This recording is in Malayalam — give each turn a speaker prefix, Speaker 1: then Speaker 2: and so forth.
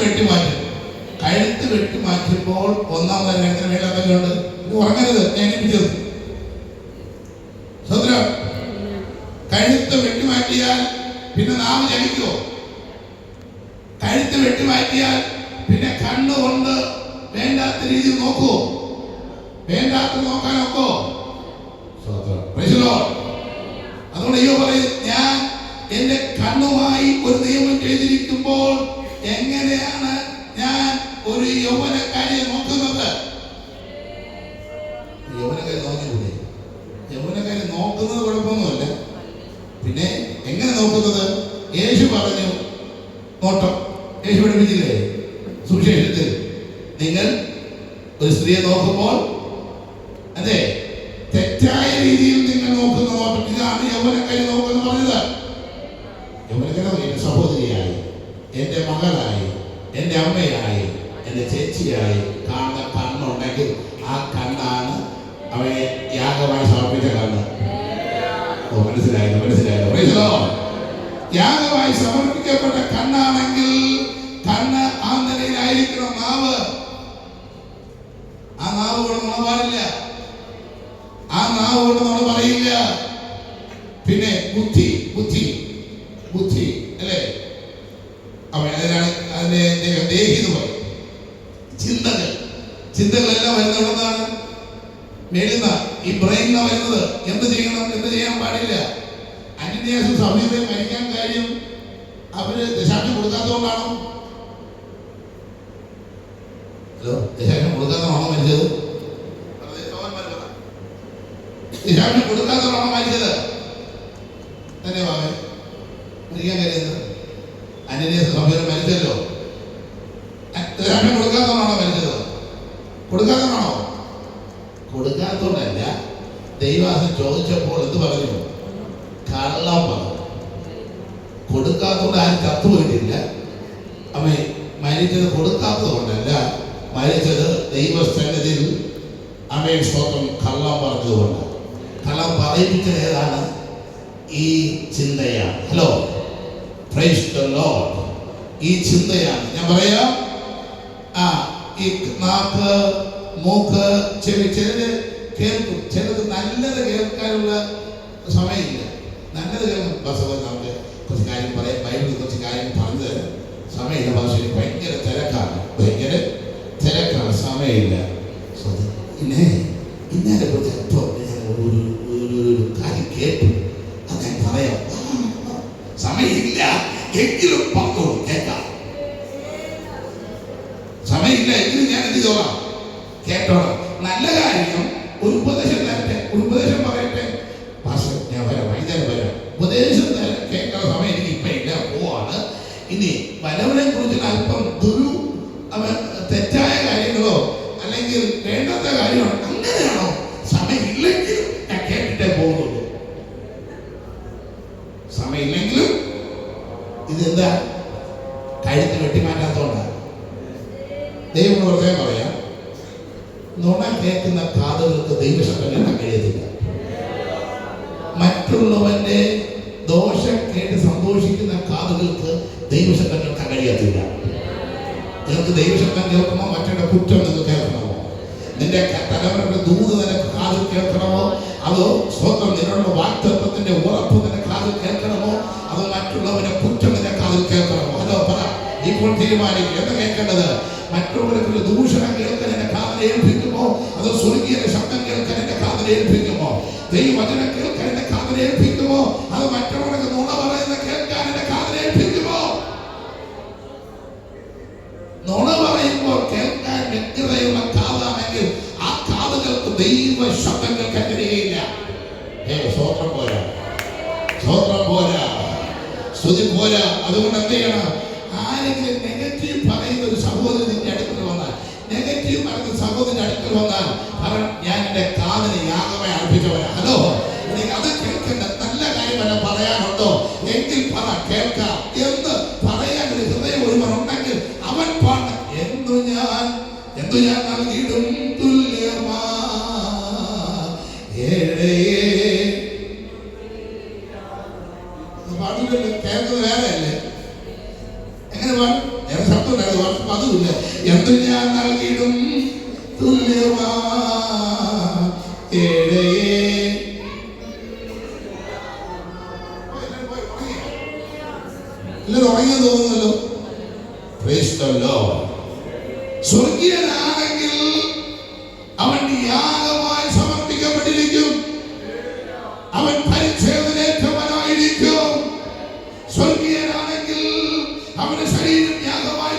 Speaker 1: വെട്ടിമാറ്റും. കഴുത്ത് വെട്ടിമാറ്റുമ്പോൾ ഒന്നാമത് കഴുത്തിന് മേലാക്കുന്നുണ്ട്. ഉറങ്ങരുത്, എണീപ്പിച്ചത് സ്വതന്ത്രം. കഴുത്ത് വെട്ടിമാറ്റിയാൽ പിന്നെ നാവ് ചലിക്കുമോ? കഴുത്ത് വെട്ടിമാറ്റിയാൽ പിന്നെ കണ്ണുകൊണ്ട് വേണ്ടാത്ത രീതിയിൽ നോക്കുമോ? വേണ്ടാത്ത നോക്കാനൊക്കോ? അതുകൊണ്ട് അയ്യോ പറയും, ഞാൻ എന്റെ കണ്ണുമായി ഒരു നിയമം ചെയ്തിരിക്കുമ്പോൾ എങ്ങനെയാണ് ഞാൻ ഒരു യൗവനക്കാരിയെ നോക്കുന്നത്? യൗവനക്കാരി നോക്കിക്കൂടെ? യൗവനക്കാരി നോക്കുന്നത് കുഴപ്പമൊന്നുമല്ല. പിന്നെ എങ്ങനെ നോക്കുന്നത്? യേശു പറഞ്ഞു നോട്ടം. യേശു പഠിപ്പിച്ചില്ലേ സുവിശേഷത്തിൽ? നിങ്ങൾ ഒരു സ്ത്രീയെ നോക്കുമ്പോൾ അതെ തെറ്റായ രീതിയിൽ നിങ്ങൾ നോക്കുന്ന നോട്ടം, ഇതാണ് യൗവനക്കാരി നോക്കുന്ന പറഞ്ഞത്. യൗവനക്കാരി എന്റെ സഹോദരിയായി, എന്റെ മകളായി, എന്റെ അമ്മയായി, എന്റെ ചേച്ചിയായി കാണുന്ന കണ്ണുണ്ടെങ്കിൽ ആ കണ്ണാണ് അവയെ യാഗമായി സമർപ്പിച്ച കണ്ണ്. മനസ്സിലായല്ലോ? യാഗമായി സമർപ്പിക്കപ്പെട്ട കണ്ണാണെങ്കിൽ കണ്ണ് ആ നിലയിലായിരിക്കണം. നാവ്, ആ നാവ് കൊണ്ട് നമ്മൾ പാടില്ല, ആ നാവ് കൊണ്ട് നമ്മൾ പറയില്ല. പിന്നെ ബുദ്ധി ബുദ്ധി ബുദ്ധി അല്ലേ? അതിനാണ് അതിന്റെ ദേഹി എന്ന് പറയും. ചിന്തകൾ, ചിന്തകളെല്ലാം വരുന്നതാണ് മേലുന്ന ഈ ബ്രെയിനിൽ വരുന്നത്. എന്ത് ചെയ്യണം, എന്ത് ചെയ്യാൻ പാടില്ല. അന്യന്യാസം സഭയുടെ മരിക്കാൻ കാര്യം അവര് ദശാംശം കൊടുക്കാത്തതുകൊണ്ടാണോ? ഹലോ, ദശാംശം കൊടുക്കാത്തതാണോ മരിച്ചത്? ദശാംശം കൊടുക്കാത്തതാണോ മരിച്ചത്? തന്നെ ഭാവം മരിക്കാൻ കഴിയുന്നത് അന്യന്യാസ സഭയുടെ മരിച്ചല്ലോ. ദശാംശം കൊടുക്കാത്തതാണോ മരിച്ചത്? കൊടുക്കാത്തതാണോ? കൊടുക്കാത്തോണ്ടല്ല. ദൈവാസൻ ചോദിച്ചപ്പോൾ എന്ത് പറഞ്ഞു? കള്ളം പറഞ്ഞു. കൊടുക്കാത്തോണ്ട് ആരും ചത്തുപോയിട്ടില്ല. അമ്മ മരിച്ചത് കൊടുക്കാത്തത് കൊണ്ടല്ല, മരിച്ചത് ദൈവസന്നിധിയിൽ അമ്മയെ സ്വന്തം കള്ളം പറഞ്ഞതുകൊണ്ട്. കള്ളം പറയിപ്പിച്ചത് ഏതാണ്? ഈ ചിന്തയാണ്. Hello, praise the Lord. ഈ ചിന്തയാണ്. ഞാൻ പറയാം, ഈ നാക്ക്, മൂക്ക്, ചെവി, ചിലര് കേൾക്കും, ചിലത് നല്ലത് കേൾക്കാനുള്ള സമയമില്ല. നല്ലത് കേൾക്കും. നമുക്ക് കുറച്ച് കാര്യം പറയാം, ബൈബിളിൽ കുറച്ച് കാര്യം പറഞ്ഞ് സമയമില്ല. ഭാഷയിൽ ഭയങ്കര തിരക്കാണ്, ഭയങ്കര തിരക്കാണ്, സമയമില്ല. പിന്നെ ഇന്നലെ കുറിച്ച് എപ്പോൾ ഒരു കാര്യം കേട്ടു, അത് ഞാൻ പറയാം. സമയമില്ല എങ്കിലും പറഞ്ഞോളൂ, കേൾക്കാം. സമയമില്ല എങ്കിലും ഞാൻ എന്ത് ചെയ്തോളാം, കേട്ടോളാം. നല്ല കാര്യം ഒരു ഉപദേശം തരട്ടെ, ഒരു ഉപദേശം പറയട്ടെ. ഞാൻ വരാം, വൈകുന്നേരം വരാം. ഉപദേശം കേൾക്കുന്ന സമയം എനിക്ക് ഇപ്പൊ ഇല്ല, പോവാണ്. ഇനി വരവനെ കുറിച്ച് അല്പം തെറ്റായ കാര്യങ്ങളോ അല്ലെങ്കിൽ വേണ്ടാത്ത കാര്യമാണോ, അങ്ങനെയാണോ? സമയമില്ലെങ്കിലും ഞാൻ കേട്ടിട്ടേ പോകുന്നുള്ളൂ. സമയമില്ലെങ്കിലും ഇതെന്താ? കഴുത്ത് വെട്ടിമാറ്റാത്തോണ്ടാണ്. ദൈവം വെറുതെ പറയാം, നുണ കേൾക്കുന്ന കാതുകൾക്ക് ദൈവശബ്ദം കേൾക്കാൻ കഴിയത്തില്ല. മറ്റുള്ളവന്റെ ദോഷം കേട്ട് സന്തോഷിക്കുന്ന കാതുകൾക്ക് ദൈവശബ്ദം കേൾക്കാൻ കഴിയത്തില്ല. നിങ്ങൾക്ക് ദൈവശബ്ദം കേൾക്കുമോ മറ്റുള്ള കുറ്റം നിങ്ങൾക്ക് കേൾക്കണമോ? നിന്റെ തലമുറയുടെ ദൂത് നിനക്ക് കാതിൽ കേൾക്കണമോ? അതോ സ്വന്തം നിന്നുള്ള വാക്തത്വത്തിന്റെ ഉറപ്പ് നിന്റെ കാതിൽ കേൾക്കണമോ? അതോ മറ്റുള്ളവന്റെ കുറ്റം നിന്റെ കാതിൽ കേൾക്കണമോ? അതോ പറ, ഇപ്പോൾ തീരുമാനിക്കും. എന്താ കേൾക്കേണ്ടത്? മറ്റുള്ളവർക്ക് ദൂഷണം കേൾക്കാൻ എന്റെ കാതിൽ ഏൽപ്പിക്കുമോ? അതോ സ്വർഗീയ ശബ്ദം കേൾക്കാൻ എന്റെ കാതിൽ ഏൽപ്പിക്കുമോ? ദൈവവചനം കേൾക്കാൻ എന്റെ കാതിൽ ഏൽപ്പിക്കുമോ? അത് മറ്റുള്ളവർക്ക് നുണ പറയുന്ന കേൾക്കാൻ എന്റെ കാതിൽ ഏൽപ്പിക്കുമോ? നുണ പറയുമ്പോൾ കേൾക്കാൻ വ്യക്തതയുള്ള കാതാണെങ്കിൽ ആ കാതുകൾക്ക് ദൈവ ശബ്ദം കേൾക്കാൻ കഴിയുകയില്ല. സ്വോത്രം പോരാ, സ്വോത്രം പോരാ, സ്തുതി പോരാ. അതുകൊണ്ട് എന്ത് ചെയ്യണം? ആരെങ്കിലും നെഗറ്റീവ് പറയുന്ന ഒരു സഹോദരൻ നിന്റെ അടുക്കൽ വന്നാൽ, നെഗറ്റീവ് പറയുന്ന സഹോദരന്റെ അടുക്കൽ വന്നാൽ കാരണം ഞാൻ എന്റെ കാതിന് യാഗമായി അർപ്പിച്ചവരാ. ഹലോ, അത് കേൾക്കേണ്ട നല്ല കാര്യം വല്ല പറയാനുണ്ടോ? എങ്കിൽ പറ, കേൾക്കാം എന്ന് പറയാൻ ഒരു ഹൃദയം ഒരുവനുണ്ടെങ്കിൽ അവൻ പാടണം. എന്തു ഞാൻ നൽകിയിടും തുല്യമാ പാടില്ലല്ലോ, കേൾക്കുന്നത് വേറെ അല്ലേ? എങ്ങനെ പാടും? വേറെ ശബ്ദം ഉണ്ടായിരുന്നു. പതിവില്ല. എന്ത് ഞാൻ നൽകിയിടും തുല്യമാ എല്ലാവരും ഉറങ്ങിയെന്ന് തോന്നുന്നല്ലോ. Praise the Lord. സ്വർഗീയനാണെങ്കിൽ അവൻ യാഗമായി സമർപ്പിക്കപ്പെട്ടിരിക്കും. അവൻ പരിച്ഛേദനേറ്റവനായിരിക്കും. സ്വർഗീയനാണെങ്കിൽ അവന്റെ ശരീരം യാഗമായി